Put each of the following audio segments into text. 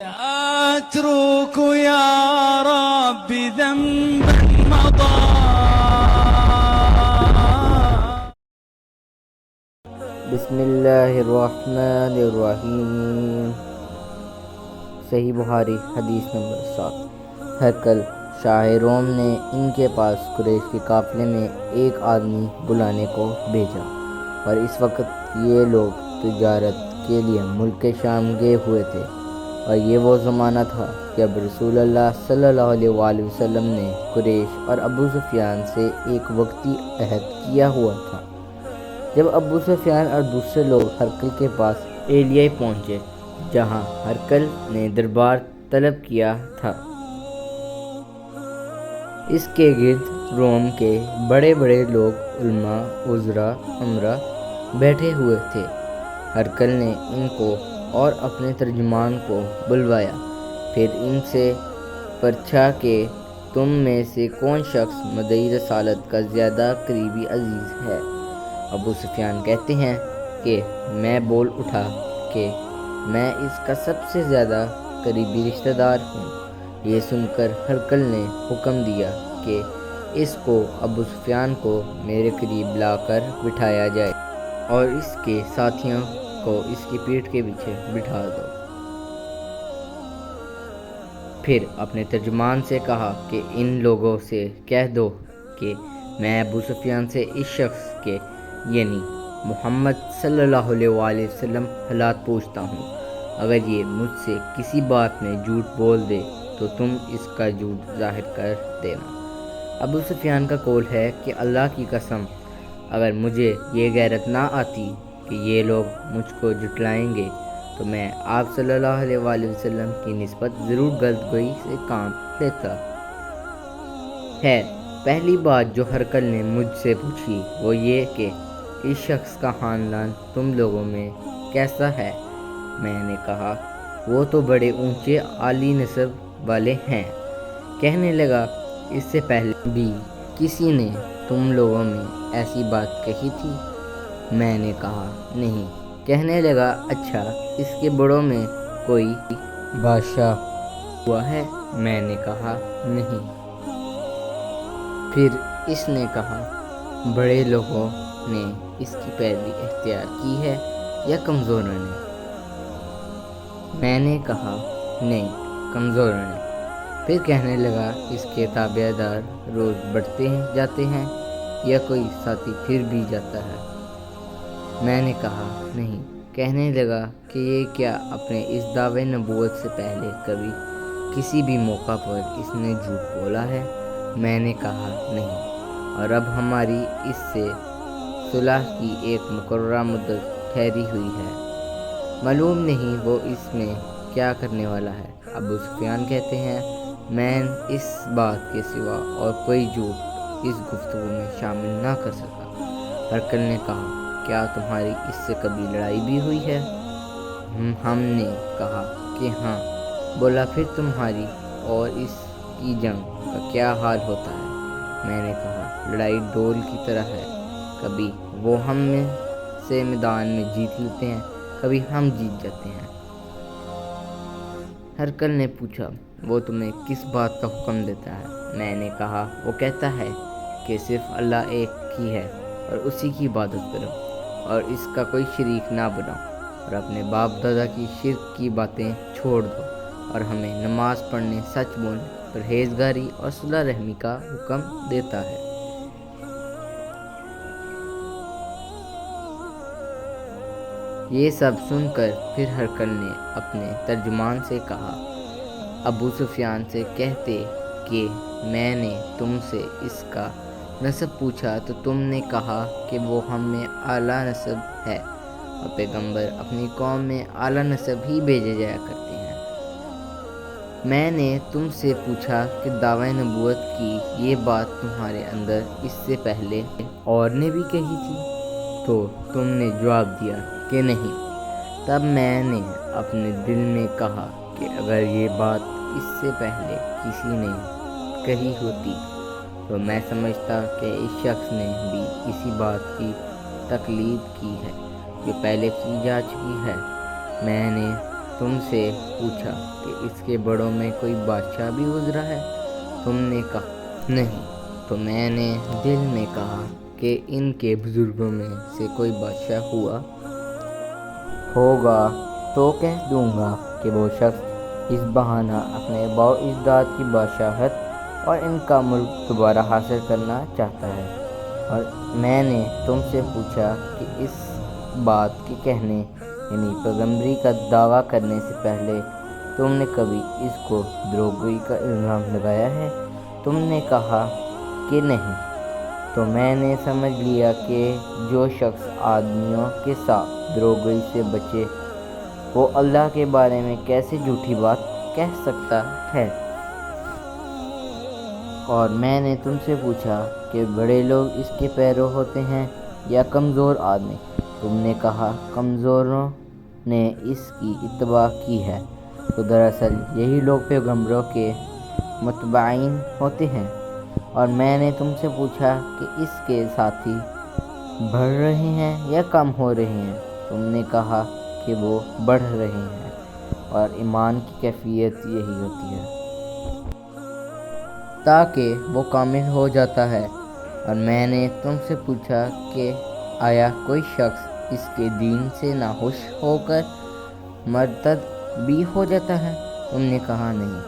أترك يا رب ذنبا مضى. بسم اللہ الرحمن الرحیم۔ صحیح بخاری حدیث نمبر 7۔ ہرقل شاہ روم نے ان کے پاس قریش کے قافلے میں ایک آدمی بلانے کو بھیجا، اور اس وقت یہ لوگ تجارت کے لیے ملک شام گئے ہوئے تھے، اور یہ وہ زمانہ تھا جب رسول اللہ صلی اللہ علیہ وآلہ وسلم نے قریش اور ابو سفیان سے ایک وقتی عہد کیا ہوا تھا۔ جب ابو سفیان اور دوسرے لوگ ہرقل کے پاس ایلیائی پہنچے، جہاں ہرقل نے دربار طلب کیا تھا، اس کے گرد روم کے بڑے بڑے لوگ، علماء، وزراء، امراء بیٹھے ہوئے تھے۔ ہرقل نے ان کو اور اپنے ترجمان کو بلوایا، پھر ان سے پرچھا کہ تم میں سے کون شخص مدعی رسالت کا زیادہ قریبی عزیز ہے۔ ابو سفیان کہتے ہیں کہ میں بول اٹھا کہ میں اس کا سب سے زیادہ قریبی رشتہ دار ہوں۔ یہ سن کر ہرقل نے حکم دیا کہ اس کو ابو سفیان کو میرے قریب لا کر بٹھایا جائے، اور اس کے ساتھیوں کو اس کی پیٹھ کے پیچھے بٹھا دو۔ پھر اپنے ترجمان سے کہا کہ ان لوگوں سے کہہ دو کہ میں ابو سفیان سے اس شخص کے یعنی محمد صلی اللہ علیہ وآلہ وسلم حالات پوچھتا ہوں۔ اگر یہ مجھ سے کسی بات میں جھوٹ بول دے تو تم اس کا جھوٹ ظاہر کر دینا۔ ابو سفیان کا قول ہے کہ اللہ کی قسم، اگر مجھے یہ غیرت نہ آتی کہ یہ لوگ مجھ کو جھٹلائیں گے تو میں آپ صلی اللہ علیہ وآلہ وسلم کی نسبت ضرور غلط گوئی سے کام لیتا۔ ہے پہلی بات جو ہرقل نے مجھ سے پوچھی وہ یہ کہ اس شخص کا خاندان تم لوگوں میں کیسا ہے؟ میں نے کہا وہ تو بڑے اونچے عالی نسب والے ہیں۔ کہنے لگا اس سے پہلے بھی کسی نے تم لوگوں میں ایسی بات کہی تھی؟ میں نے کہا نہیں۔ کہنے لگا اچھا، اس کے بڑوں میں کوئی بادشاہ ہوا ہے؟ میں نے کہا نہیں۔ پھر اس نے کہا بڑے لوگوں نے اس کی پیروی اختیار کی ہے یا کمزوروں نے؟ میں نے کہا نہیں، کمزوروں نے۔ پھر کہنے لگا اس کے تابع دار روز بڑھتے جاتے ہیں یا کوئی ساتھی پھر بھی جاتا ہے؟ میں نے کہا نہیں۔ کہنے لگا کہ یہ کیا اپنے اس دعوے نبوت سے پہلے کبھی کسی بھی موقع پر اس نے جھوٹ بولا ہے؟ میں نے کہا نہیں، اور اب ہماری اس سے صلح کی ایک مقررہ مدت ٹھہری ہوئی ہے، معلوم نہیں وہ اس میں کیا کرنے والا ہے۔ ابو سفیان کہتے ہیں میں اس بات کے سوا اور کوئی جھوٹ اس گفتگو میں شامل نہ کر سکا۔ ہرقل نے کہا کیا تمہاری اس سے کبھی لڑائی بھی ہوئی ہے؟ ہم نے کہا کہ ہاں۔ بولا پھر تمہاری اور اس کی جنگ کا کیا حال ہوتا ہے؟ میں نے کہا لڑائی ڈول کی طرح ہے، کبھی وہ ہم میں سے میدان میں جیت لیتے ہیں، کبھی ہم جیت جاتے ہیں۔ ہرقل نے پوچھا وہ تمہیں کس بات کا حکم دیتا ہے؟ میں نے کہا وہ کہتا ہے کہ صرف اللہ ایک ہی ہے اور اسی کی عبادت کرو اور اس کا کوئی شریک نہ بناؤ، اور اپنے باپ دادا کی شرک کی باتیں چھوڑ دو، اور ہمیں نماز پڑھنے، سچ بولنے، پرہیزگاری اور صلہ رحمی کا حکم دیتا ہے۔ یہ سب سن کر پھر ہرقل نے اپنے ترجمان سے کہا ابو سفیان سے کہتے کہ میں نے تم سے اس کا نسب پوچھا تو تم نے کہا کہ وہ ہم میں اعلیٰ نسب ہے، اور پیغمبر اپنی قوم میں اعلیٰ نسب ہی بھیجے جایا کرتے ہیں۔ میں نے تم سے پوچھا کہ دعوی نبوت کی یہ بات تمہارے اندر اس سے پہلے اور نے بھی کہی تھی؟ تو تم نے جواب دیا کہ نہیں۔ تب میں نے اپنے دل میں کہا کہ اگر یہ بات اس سے پہلے کسی نے کہی ہوتی تو میں سمجھتا کہ اس شخص نے بھی اسی بات کی تقلید کی ہے جو پہلے کی جا چکی ہے۔ میں نے تم سے پوچھا کہ اس کے بڑوں میں کوئی بادشاہ بھی گزرا ہے؟ تم نے کہا نہیں۔ تو میں نے دل میں کہا کہ ان کے بزرگوں میں سے کوئی بادشاہ ہوگا تو کہہ دوں گا کہ وہ شخص اس بہانہ اپنے باء اجداد کی بادشاہت اور ان کا ملک دوبارہ حاصل کرنا چاہتا ہے۔ اور میں نے تم سے پوچھا کہ اس بات کے کہنے یعنی پیغمبری کا دعویٰ کرنے سے پہلے تم نے کبھی اس کو دروغگوئی کا الزام لگایا ہے؟ تم نے کہا کہ نہیں۔ تو میں نے سمجھ لیا کہ جو شخص آدمیوں کے ساتھ دروغگوئی سے بچے وہ اللہ کے بارے میں کیسے جھوٹی بات کہہ سکتا ہے۔ اور میں نے تم سے پوچھا کہ بڑے لوگ اس کے پیرو ہوتے ہیں یا کمزور آدمی؟ تم نے کہا کمزوروں نے اس کی اتباع کی ہے۔ تو دراصل یہی لوگ پیغمبروں کے متبعین ہوتے ہیں۔ اور میں نے تم سے پوچھا کہ اس کے ساتھی بڑھ رہے ہیں یا کم ہو رہے ہیں؟ تم نے کہا کہ وہ بڑھ رہے ہیں، اور ایمان کی کیفیت یہی ہوتی ہے تاکہ وہ کامل ہو جاتا ہے۔ اور میں نے تم سے پوچھا کہ آیا کوئی شخص اس کے دین سے ناخوش ہو کر مرتد بھی ہو جاتا ہے؟ تم نے کہا نہیں۔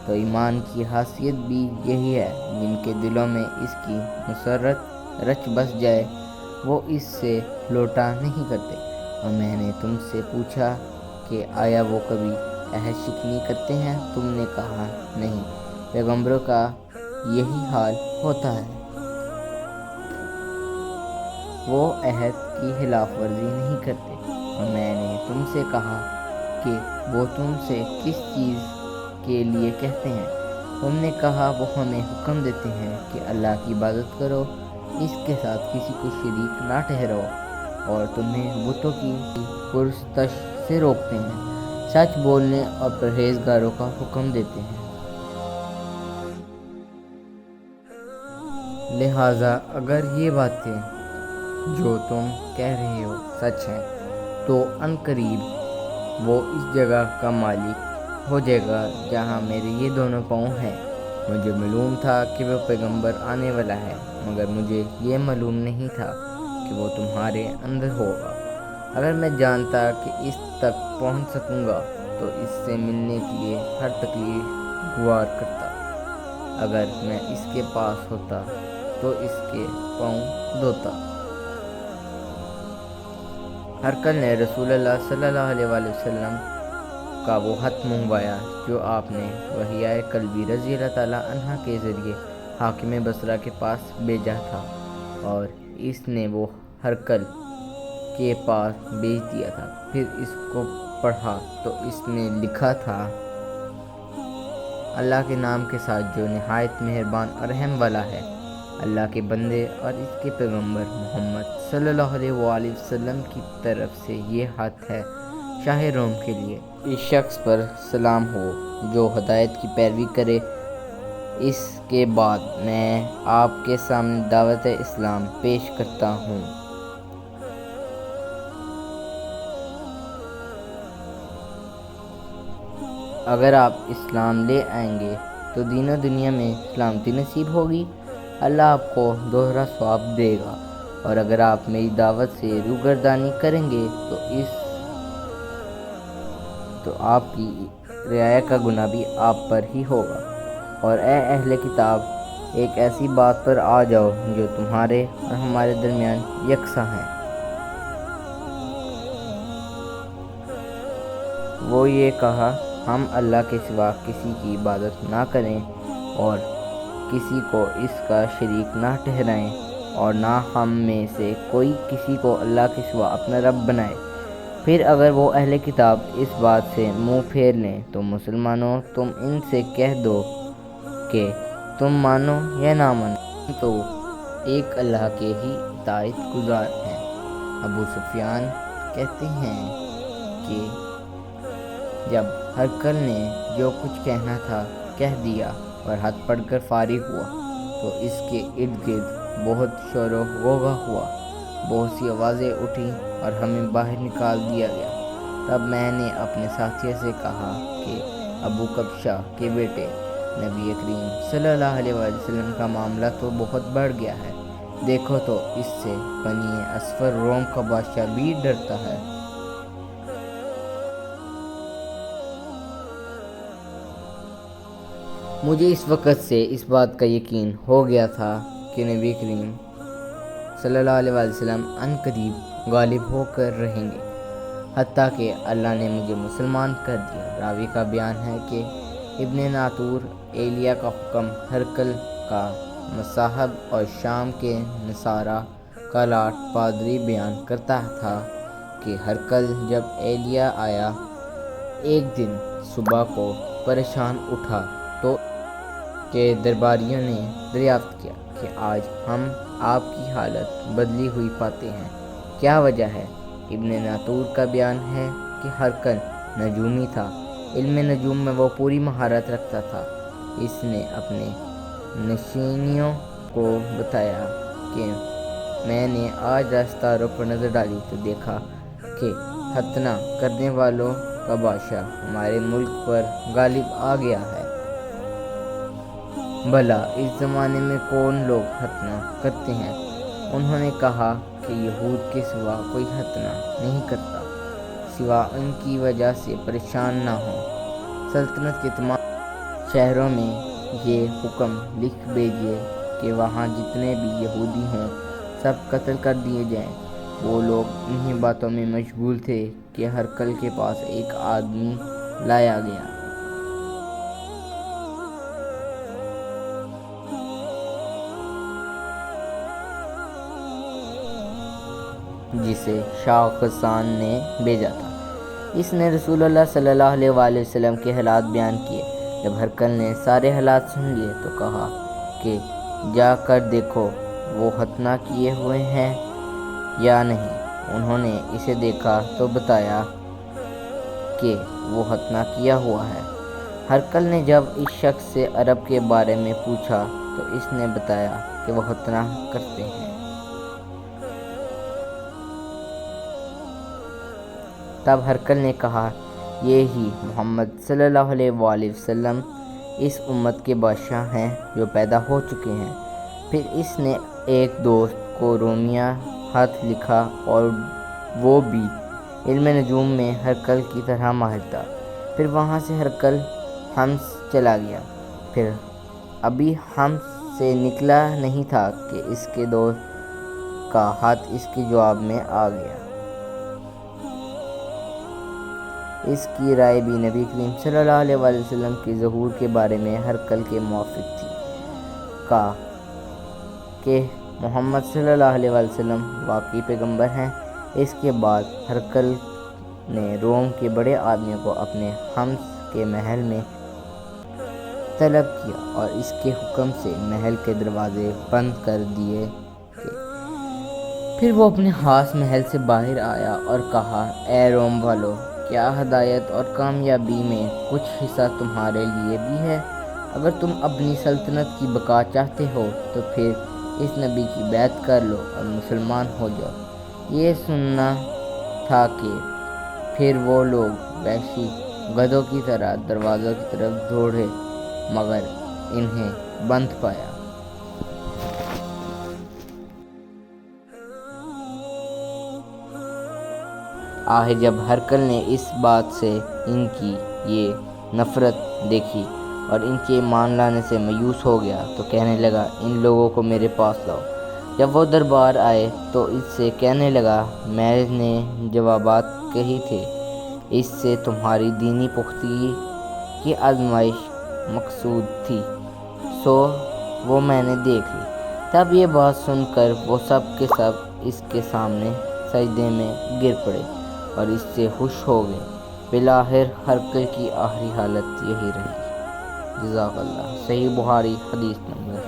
تو ایمان کی خاصیت بھی یہی ہے، جن کے دلوں میں اس کی مسرت رچ بس جائے وہ اس سے لوٹا نہیں کرتے۔ اور میں نے تم سے پوچھا کہ آیا وہ کبھی عہد شکنی کرتے ہیں؟ تم نے کہا نہیں، پیغمبروں کا یہی حال ہوتا ہے، وہ عہد کی خلاف ورزی نہیں کرتے۔ اور میں نے تم سے کہا کہ وہ تم سے کس چیز کے لیے کہتے ہیں؟ تم نے کہا وہ ہمیں حکم دیتے ہیں کہ اللہ کی عبادت کرو، اس کے ساتھ کسی کو شریک نہ ٹھہراؤ، اور تمہیں بتوں کی پرستش سے روکتے ہیں، سچ بولنے اور پرہیزگاروں کا حکم دیتے ہیں۔ لہٰذا اگر یہ باتیں جو تم کہہ رہے ہو سچ ہیں تو عنقریب وہ اس جگہ کا مالک ہو جائے گا جہاں میرے یہ دونوں پاؤں ہیں۔ مجھے معلوم تھا کہ وہ پیغمبر آنے والا ہے، مگر مجھے یہ معلوم نہیں تھا کہ وہ تمہارے اندر ہوگا۔ اگر میں جانتا کہ اس تک پہنچ سکوں گا تو اس سے ملنے کے لیے ہر تکلیف گوار کرتا۔ اگر میں اس کے پاس ہوتا تو اس کے پاؤں دھوتا۔ ہرقل نے رسول اللہ صلی اللہ علیہ وآلہ وسلم کا وہ خط منگوایا جو آپ نے وحیہ کلبی رضی اللہ تعالیٰ عنہ کے ذریعے حاکم بصرہ کے پاس بھیجا تھا، اور اس نے وہ ہرقل کے پاس بھیج دیا تھا۔ پھر اس کو پڑھا تو اس میں لکھا تھا، اللہ کے نام کے ساتھ جو نہایت مہربان اور رحم والا ہے۔ اللہ کے بندے اور اس کے پیغمبر محمد صلی اللہ علیہ وآلہ وسلم کی طرف سے یہ خط ہے شاہ روم کے لیے۔ اس شخص پر سلام ہو جو ہدایت کی پیروی کرے۔ اس کے بعد میں آپ کے سامنے دعوت اسلام پیش کرتا ہوں۔ اگر آپ اسلام لے آئیں گے تو دین و دنیا میں سلامتی نصیب ہوگی، اللہ آپ کو دوہرا ثواب دے گا، اور اگر آپ میری دعوت سے روگردانی کریں گے تو آپ کی رعایا کا گناہ بھی آپ پر ہی ہوگا۔ اور اے اہل کتاب، ایک ایسی بات پر آ جاؤ جو تمہارے اور ہمارے درمیان یکساں ہے۔ وہ یہ کہا، ہم اللہ کے سوا کسی کی عبادت نہ کریں اور کسی کو اس کا شریک نہ ٹھہرائیں، اور نہ ہم میں سے کوئی کسی کو اللہ کے سوا اپنا رب بنائے۔ پھر اگر وہ اہل کتاب اس بات سے منہ پھیر لیں تو مسلمانوں، تم ان سے کہہ دو کہ تم مانو یا نہ مانو، تو ایک اللہ کے ہی اطاعت گزار ہیں۔ ابو سفیان کہتے ہیں کہ جب ہرقل نے جو کچھ کہنا تھا کہہ دیا اور ہاتھ پڑھ کر فارغ ہوا تو اس کے ارد گرد بہت شور و غوغا ہوا، بہت سی آوازیں اٹھیں اور ہمیں باہر نکال دیا گیا۔ تب میں نے اپنے ساتھیوں سے کہا کہ ابو کبشہ کے بیٹے نبی کریم صلی اللہ علیہ وسلم کا معاملہ تو بہت بڑھ گیا ہے، دیکھو تو اس سے بنی اصفر روم کا بادشاہ بھی ڈرتا ہے۔ مجھے اس وقت سے اس بات کا یقین ہو گیا تھا کہ نبی کریم صلی اللہ علیہ وسلم ان قریب غالب ہو کر رہیں گے، حتیٰ کہ اللہ نے مجھے مسلمان کر دیا۔ راوی کا بیان ہے کہ ابن ناطور ایلیا کا حکم ہرقل کا مصاحب اور شام کے نصارہ کا لاٹ پادری بیان کرتا تھا کہ ہرقل جب ایلیا آیا ایک دن صبح کو پریشان اٹھا تو کے درباریوں نے دریافت کیا کہ آج ہم آپ کی حالت بدلی ہوئی پاتے ہیں، کیا وجہ ہے؟ ابن ناطور کا بیان ہے کہ ہرقل نجومی تھا، علم نجوم میں وہ پوری مہارت رکھتا تھا۔ اس نے اپنے نشینیوں کو بتایا کہ میں نے آج راستہ پر نظر ڈالی تو دیکھا کہ ختنہ کرنے والوں کا بادشاہ ہمارے ملک پر غالب آ گیا ہے۔ بھلا اس زمانے میں کون لوگ ختنہ کرتے ہیں؟ انہوں نے کہا کہ یہود کے سوا کوئی ختنہ نہیں کرتا، سوا ان کی وجہ سے پریشان نہ ہوں۔ سلطنت کے تمام شہروں میں یہ حکم لکھ بھیجیے کہ وہاں جتنے بھی یہودی ہوں سب قتل کر دیے جائیں۔ وہ لوگ انہی باتوں میں مشغول تھے کہ ہرقل کے پاس ایک آدمی لایا گیا جسے شاہ غسان نے بھیجا تھا۔ اس نے رسول اللہ صلی اللہ علیہ وآلہ وسلم کے حالات بیان کیے۔ جب ہرقل نے سارے حالات سن لیے تو کہا کہ جا کر دیکھو وہ ختنہ کیے ہوئے ہیں یا نہیں۔ انہوں نے اسے دیکھا تو بتایا کہ وہ ختنہ کیا ہوا ہے۔ ہرقل نے جب اس شخص سے عرب کے بارے میں پوچھا تو اس نے بتایا کہ وہ ختنہ کرتے ہیں۔ تب ہرقل نے کہا یہ ہی محمد صلی اللہ علیہ وآلہ وسلم اس امت کے بادشاہ ہیں جو پیدا ہو چکے ہیں۔ پھر اس نے ایک دوست کو رومیہ خط لکھا اور وہ بھی علم نجوم میں ہرقل کی طرح ماہر تھا۔ پھر وہاں سے ہرقل حمص چلا گیا۔ پھر ابھی حمص سے نکلا نہیں تھا کہ اس کے دوست کا خط اس کے جواب میں آ گیا۔ اس کی رائے بھی نبی کریم صلی اللہ علیہ وآلہ وسلم کے ظہور کے بارے میں ہرقل کے موافق تھی۔ کہا کہ محمد صلی اللہ علیہ وآلہ وسلم واقعی پیغمبر ہیں۔ اس کے بعد ہرقل نے روم کے بڑے آدمیوں کو اپنے حمص کے محل میں طلب کیا اور اس کے حکم سے محل کے دروازے بند کر دیے گئے۔ پھر وہ اپنے خاص محل سے باہر آیا اور کہا اے روم والو، کیا ہدایت اور کامیابی میں کچھ حصہ تمہارے لیے بھی ہے؟ اگر تم اپنی سلطنت کی بقا چاہتے ہو تو پھر اس نبی کی بیعت کر لو اور مسلمان ہو جاؤ۔ یہ سننا تھا کہ پھر وہ لوگ وحشی گدھوں کی طرح دروازوں کی طرف دوڑے مگر انہیں بند پایا۔ آخر جب ہرقل نے اس بات سے ان کی یہ نفرت دیکھی اور ان کے ایمان لانے سے مایوس ہو گیا تو کہنے لگا ان لوگوں کو میرے پاس لاؤ۔ جب وہ دربار آئے تو اس سے کہنے لگا میں نے جوابات کہی تھے، اس سے تمہاری دینی پختگی کی آزمائش مقصود تھی، سو وہ میں نے دیکھ لی۔ تب یہ بات سن کر وہ سب کے سب اس کے سامنے سجدے میں گر پڑے اور اس سے خوش ہو گئے۔ بالآخر ہرقل کی آخری حالت یہی رہی۔ جزاک اللہ۔ صحیح بخاری حدیث نمبر